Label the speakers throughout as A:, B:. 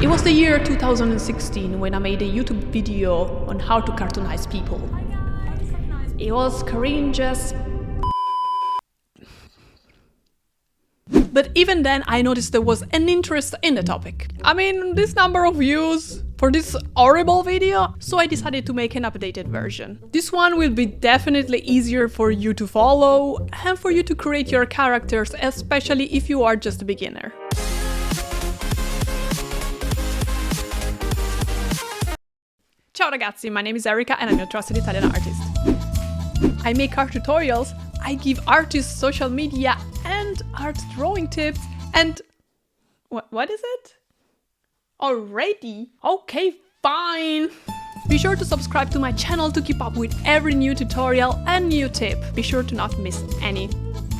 A: It was the year 2016 when I made a YouTube video on how to cartoonize people. It was cringe as... But even then I noticed there was an interest in the topic. I mean, this number of views for this horrible video, so I decided to make an updated version. This one will be definitely easier for you to follow and for you to create your characters, especially if you are just a beginner. Ciao ragazzi, my name is Erika and I'm your trusted Italian artist. I make art tutorials, I give artists social media and art drawing tips and... What is it? Already? Okay, fine! Be sure to subscribe to my channel to keep up with every new tutorial and new tip. Be sure to not miss any.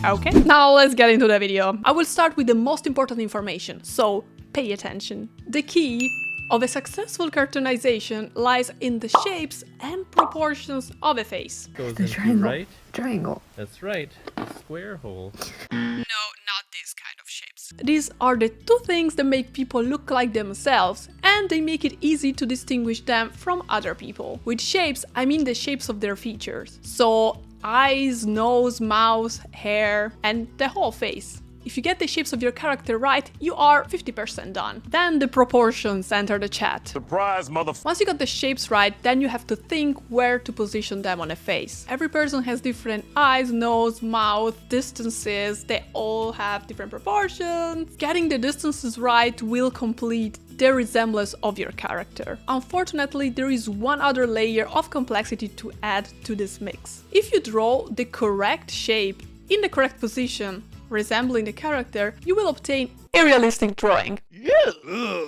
A: Okay, now let's get into the video. I will start with the most important information, so pay attention. The key of a successful cartoonization lies in the shapes and proportions of a face.
B: Goes
C: The
B: into
C: triangle.
B: right.
C: Triangle.
B: That's right. The square hole.
A: No, not this kind of shapes. These are the two things that make people look like themselves, and they make it easy to distinguish them from other people. With shapes, I mean the shapes of their features. So, eyes, nose, mouth, hair, and the whole face. If you get the shapes of your character right, you are 50% done. Then the proportions enter the chat.
D: Surprise, motherfucker.
A: Once you got the shapes right, then you have to think where to position them on a face. Every person has different eyes, nose, mouth, distances. They all have different proportions. Getting the distances right will complete the resemblance of your character. Unfortunately, there is one other layer of complexity to add to this mix. If you draw the correct shape in the correct position, resembling the character, you will obtain a realistic drawing.
D: Yeah.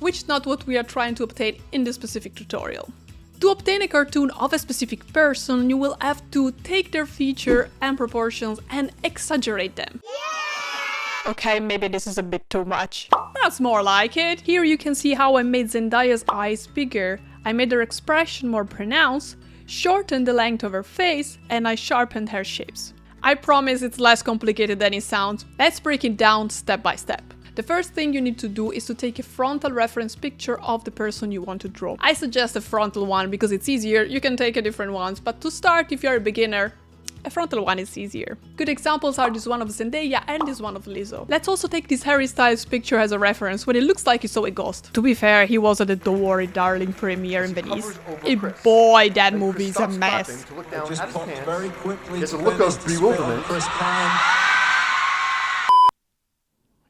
A: Which is not what we are trying to obtain in this specific tutorial. To obtain a cartoon of a specific person, you will have to take their feature and proportions and exaggerate them. Okay, maybe this is a bit too much. That's more like it. Here you can see how I made Zendaya's eyes bigger. I made her expression more pronounced, shortened the length of her face, and I sharpened her shapes. I promise it's less complicated than it sounds. Let's break it down step by step. The first thing you need to do is to take a frontal reference picture of the person you want to draw. I suggest a frontal one because it's easier. You can take a different ones, but to start, if you're a beginner, a frontal one is easier. Good examples are this one of Zendaya and this one of Lizzo. Let's also take this Harry Styles picture as a reference when it looks like he saw a ghost. To be fair, he was at the Don't Worry Darling premiere in Venice. And boy, that movie is a mess.
E: Just pumped very quickly.
F: It's a look of bewilderment.
E: Chris Pine.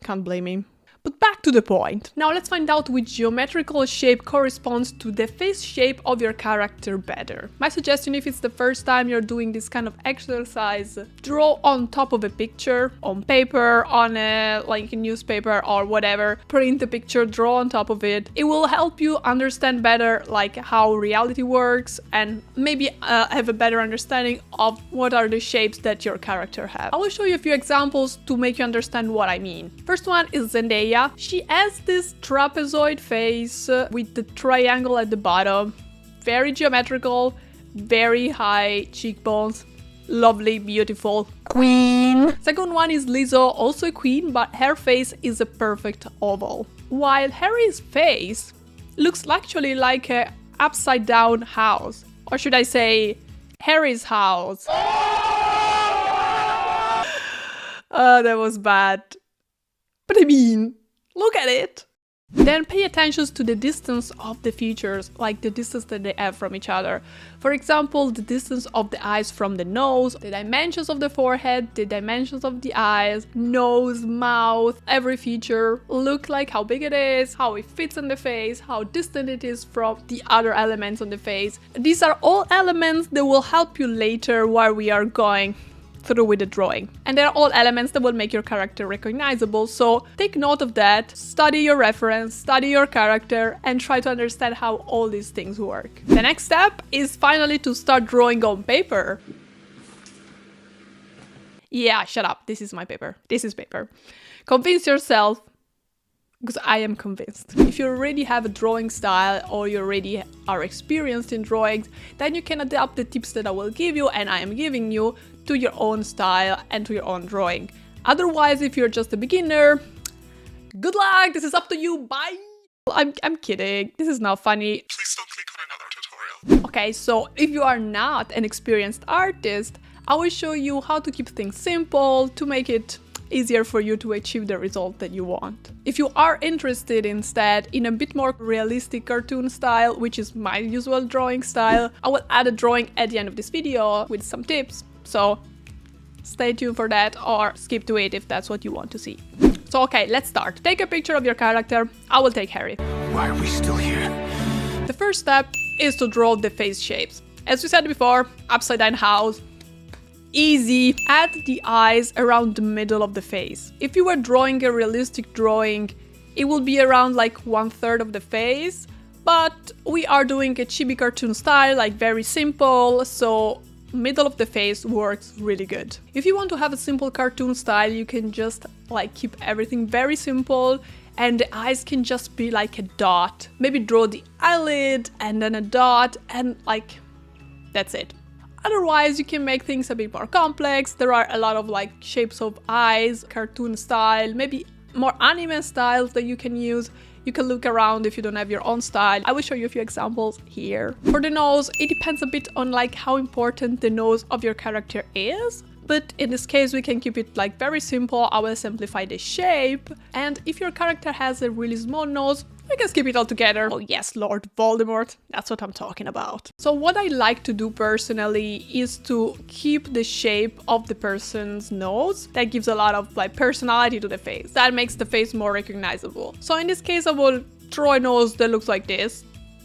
A: Can't blame him. But back to the point. Now let's find out which geometrical shape corresponds to the face shape of your character better. My suggestion, if it's the first time you're doing this kind of exercise, draw on top of a picture, on paper, on a newspaper or whatever. Print the picture, draw on top of it. It will help you understand better how reality works and maybe have a better understanding of what are the shapes that your character has. I will show you a few examples to make you understand what I mean. First one is Zendaya. She has this trapezoid face with the triangle at the bottom. Very geometrical, very high cheekbones. Lovely, beautiful queen. Second one is Lizzo, also a queen, but her face is a perfect oval. While Harry's face looks actually like a upside down house. Or should I say, Harry's house. That was bad. But I mean, look at it! Then pay attention to the distance of the features, like the distance that they have from each other. For example, the distance of the eyes from the nose, the dimensions of the forehead, the dimensions of the eyes, nose, mouth, every feature. Look like how big it is, how it fits on the face, how distant it is from the other elements on the face. These are all elements that will help you later while we are going through with the drawing. And they're all elements that will make your character recognizable, so take note of that, study your reference, study your character, and try to understand how all these things work. The next step is finally to start drawing on paper. Yeah, shut up, this is my paper. This is paper. Convince yourself, because I am convinced. If you already have a drawing style or you already are experienced in drawings, then you can adapt the tips that I will give you and I am giving you to your own style and to your own drawing. Otherwise, if you're just a beginner, Good luck, this is up to you, bye! I'm kidding, this is not funny.
C: Please don't click on another tutorial.
A: Okay, so if you are not an experienced artist, I will show you how to keep things simple to make it easier for you to achieve the result that you want. If you are interested instead in a bit more realistic cartoon style, which is my usual drawing style, I will add a drawing at the end of this video with some tips, so stay tuned for that or skip to it if that's what you want to see. So okay, let's start. Take a picture of your character. I will take Harry.
E: Why are we still here?
A: The first step is to draw the face shapes. As we said before, upside down house. Easy. Add the eyes around the middle of the face. If you were drawing a realistic drawing, it will be around like 1/3 of the face, but we are doing a chibi cartoon style, like very simple, so middle of the face works really good. If you want to have a simple cartoon style, you can just like keep everything very simple and the eyes can just be like a dot. Maybe draw the eyelid and then a dot and like that's it. Otherwise, you can make things a bit more complex. There are a lot of like shapes of eyes, cartoon style, maybe more anime styles that you can use. You can look around if you don't have your own style. I will show you a few examples here. For the nose, it depends a bit on like how important the nose of your character is. But in this case, we can keep it like very simple. I will simplify the shape. And if your character has a really small nose, we can skip it all together. Oh yes, Lord Voldemort, that's what I'm talking about. So what I like to do personally is to keep the shape of the person's nose. That gives a lot of like personality to the face. That makes the face more recognizable. So in this case, I will draw a nose that looks like this.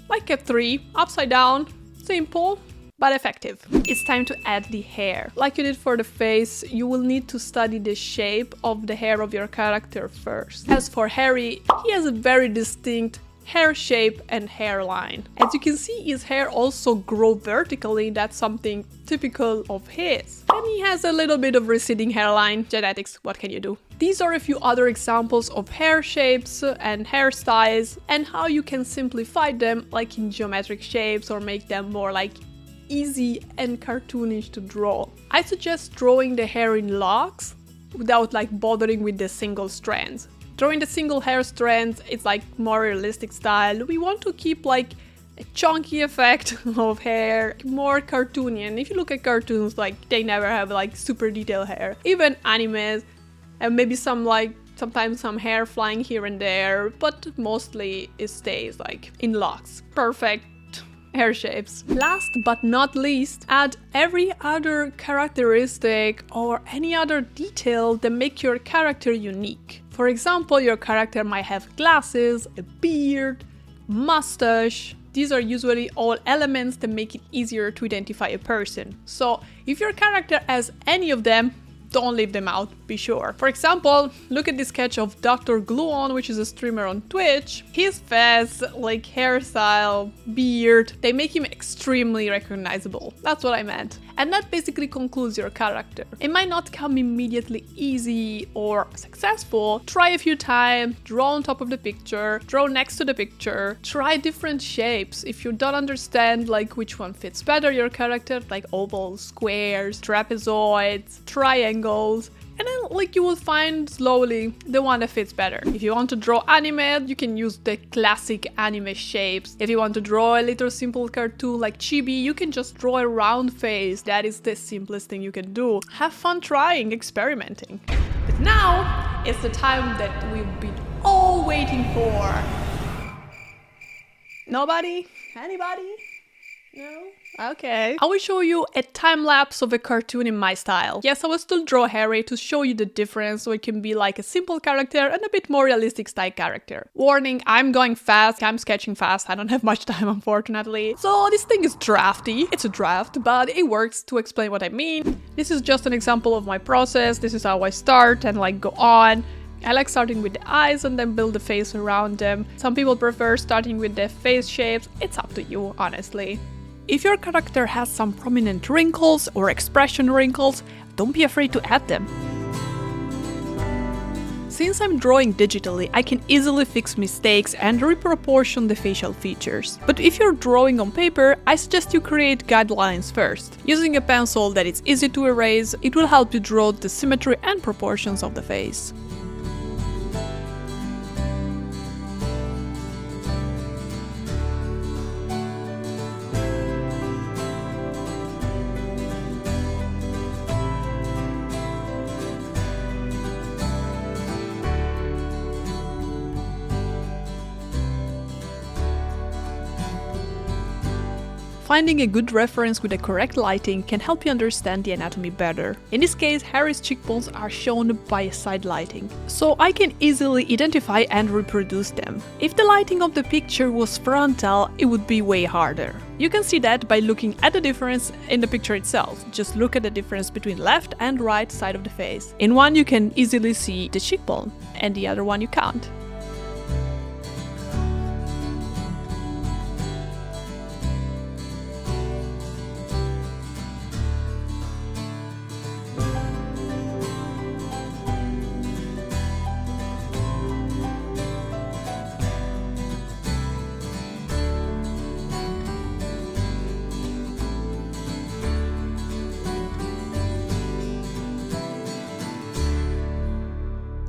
A: Like a 3, upside down, simple, but effective. It's time to add the hair. Like you did for the face, you will need to study the shape of the hair of your character first. As for Harry, he has a very distinct hair shape and hairline. As you can see, his hair also grows vertically. That's something typical of his. And he has a little bit of receding hairline. Genetics, what can you do? These are a few other examples of hair shapes and hairstyles and how you can simplify them like in geometric shapes or make them more like easy and cartoonish to draw. I suggest drawing the hair in locks without like bothering with the single strands. Drawing the single hair strands, it's like more realistic style. We want to keep like a chunky effect of hair, more cartoony. And if you look at cartoons, like they never have like super detailed hair. Even animes, and maybe some like sometimes some hair flying here and there, but mostly it stays like in locks. Perfect hair shapes. Last but not least, add every other characteristic or any other detail that make your character unique. For example, your character might have glasses, a beard, mustache. These are usually all elements that make it easier to identify a person. So if your character has any of them, don't leave them out, be sure. For example, look at this sketch of Dr. Gluon, which is a streamer on Twitch. His face, like hairstyle, beard, they make him extremely recognizable. That's what I meant. And that basically concludes your character. It might not come immediately easy or successful. Try a few times, draw on top of the picture, draw next to the picture, try different shapes. If you don't understand like which one fits better your character, like ovals, squares, trapezoids, triangles, and then like you will find slowly the one that fits better. If you want to draw anime, you can use the classic anime shapes. If you want to draw a little simple cartoon like chibi, you can just draw a round face. That is the simplest thing you can do. Have fun trying, experimenting. But now it's the time that we've been all waiting for. Nobody? Anybody? No? Okay. I will show you a time-lapse of a cartoon in my style. Yes, I will still draw Harry to show you the difference so it can be like a simple character and a bit more realistic style character. Warning, I'm going fast, I'm sketching fast, I don't have much time unfortunately. So this thing is drafty. It's a draft, but it works to explain what I mean. This is just an example of my process. This is how I start and like go on. I like starting with the eyes and then build the face around them. Some people prefer starting with the face shapes. It's up to you, honestly. If your character has some prominent wrinkles or expression wrinkles, don't be afraid to add them. Since I'm drawing digitally, I can easily fix mistakes and reproportion the facial features. But if you're drawing on paper, I suggest you create guidelines first. Using a pencil that is easy to erase, it will help you draw the symmetry and proportions of the face. Finding a good reference with the correct lighting can help you understand the anatomy better. In this case, Harry's cheekbones are shown by side lighting, so I can easily identify and reproduce them. If the lighting of the picture was frontal, it would be way harder. You can see that by looking at the difference in the picture itself. Just look at the difference between left and right side of the face. In one you can easily see the cheekbone, and the other one you can't.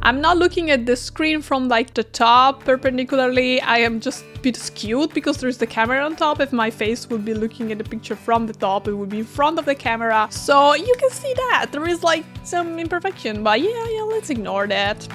A: I'm not looking at the screen from like the top perpendicularly. I am just a bit skewed because there's the camera on top. If my face would be looking at the picture from the top, it would be in front of the camera. So you can see that there is like some imperfection, but yeah, let's ignore that.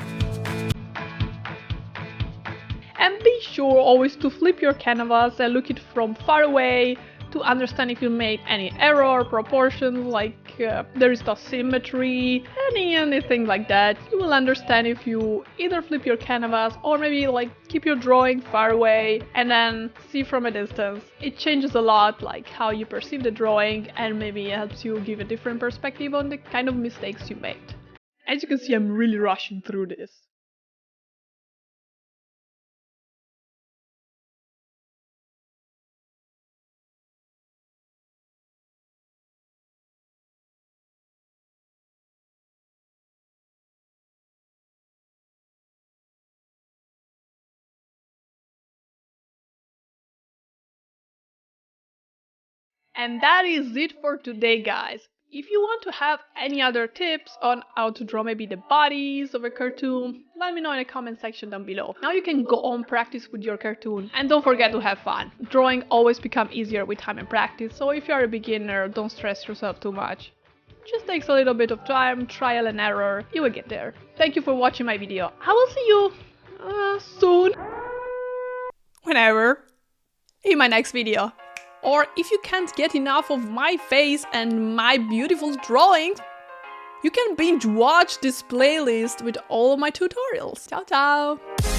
A: And be sure always to flip your canvas and look it from far away to understand if you made any error, proportions, like there is no symmetry, anything like that. You will understand if you either flip your canvas or maybe like keep your drawing far away and then see from a distance. It changes a lot like how you perceive the drawing, and maybe it helps you give a different perspective on the kind of mistakes you made. As you can see, I'm really rushing through this. And that is it for today, guys. If you want to have any other tips on how to draw maybe the bodies of a cartoon, let me know in the comment section down below. Now you can go on practice with your cartoon, and don't forget to have fun. Drawing always becomes easier with time and practice, so if you're a beginner, don't stress yourself too much. Just takes a little bit of time, trial and error, you will get there. Thank you for watching my video. I will see you soon, whenever, in my next video. Or if you can't get enough of my face and my beautiful drawings, you can binge watch this playlist with all my tutorials. Ciao, ciao!